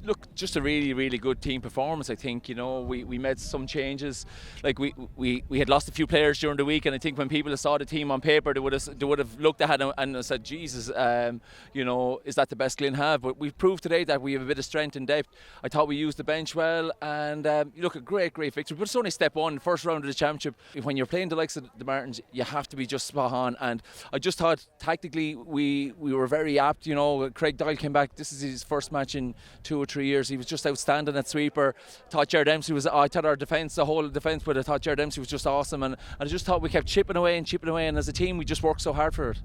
Look, just a really, really good team performance. I think we made some changes. Like we had lost a few players during the week, and I think when people saw the team on paper, they would have looked at it and said, "Jesus, is that the best Glynn have?" But we've proved today that we have a bit of strength and depth. I thought we used the bench well, and look, a great victory. But it's only step one, first round of the championship. When you're playing the likes of the Martins, you have to be just spot on. And I just thought tactically we were very apt. Craig Doyle came back. This is his first match in 2 or 3 years. He was just outstanding at sweeper. I thought our defence, the whole defence, but I thought Jared Dempsey was just awesome, and I just thought we kept chipping away, and as a team we just worked so hard for it.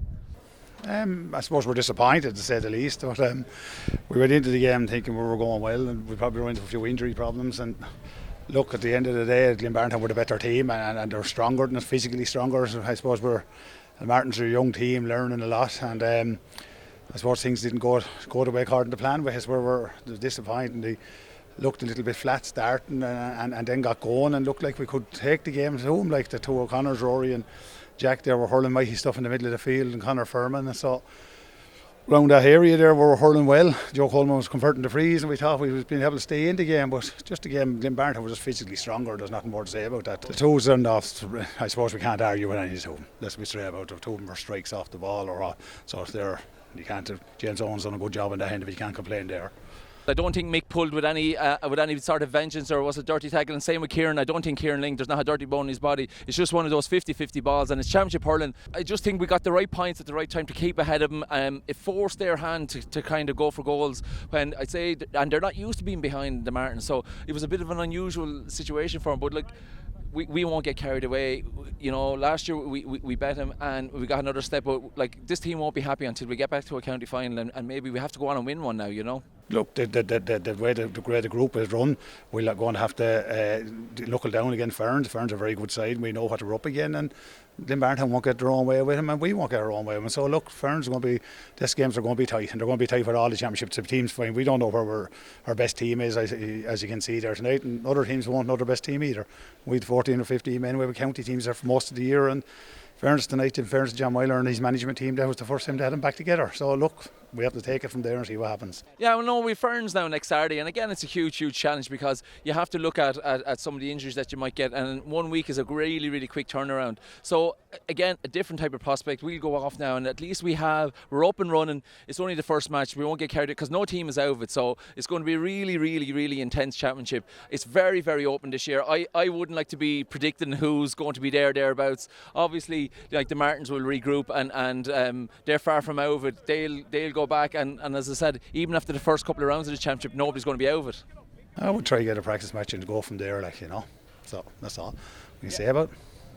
I suppose we're disappointed, to say the least, but we went into the game thinking we were going well, and we probably ran into a few injury problems. And look, at the end of the day, Glynn Barntown were the better team, and they're stronger than us, physically stronger. So I suppose the Martins are a young team learning a lot, and I suppose things didn't go the way according to plan. But we're disappointed. They looked a little bit flat starting, and then got going and looked like we could take the game home. Like the two O'Connors, Rory and Jack, there were hurling mighty stuff in the middle of the field, and Conor Furman. And so around that area there, we were hurling well. Joe Coleman was converting the frees, and we thought we was being able to stay in the game. But just the game, Glynn Barntown was just physically stronger. There's nothing more to say about that. The two and off, I suppose we can't argue with any of the two. Let's be straight about it. The two of them were strikes off the ball, so if they're. You can't. James Owen's done a good job in the end of it. You can't complain there. I don't think Mick pulled with any sort of vengeance or was a dirty tackle, and same with Kieran. I don't think Kieran Ling, there's not a dirty bone in his body. It's just one of those 50-50 balls, and it's championship hurling. I just think we got the right points at the right time to keep ahead of them. It forced their hand to kind of go for goals when I'd say, and they're not used to being behind the Martins, so it was a bit of an unusual situation for them. But like, we won't get carried away. Last year we bet him and we got another step, but like, this team won't be happy until we get back to a county final, and maybe we have to go on and win one now. Look, the way the group is run, we're going to have to knuckle down against Ferns. Ferns are a very good side. We know what we're up again, and Glynn Barntown won't get their own way with him, and we won't get our own way with him. So look, Ferns are going to be. These games are going to be tight, and they're going to be tight for all the championships. The teams fine. We don't know where our best team is, as you can see there tonight, and other teams won't know their best team either. We had 14 or 15 men. We have county teams there for most of the year, and fairness tonight, in fairness to John Myler and his management team, that was the first time they had them back together. So look, we have to take it from there and see what happens. Yeah, well, no, we've Ferns now next Saturday, and again, it's a huge challenge, because you have to look at some of the injuries that you might get, and 1 week is a really, really quick turnaround. So again, a different type of prospect. We'll go off now, and at least we're up and running. It's only the first match. We won't get carried, because no team is out of it. So it's going to be a really, really, really intense championship. It's very, very open this year. I wouldn't like to be predicting who's going to be thereabouts. Obviously, like, the Martins will regroup, and they're far from out of it. They'll go back, and as I said, even after the first couple of rounds of the championship, nobody's going to be out of it. I would try to get a practice match and go from there, So that's all we can say about it.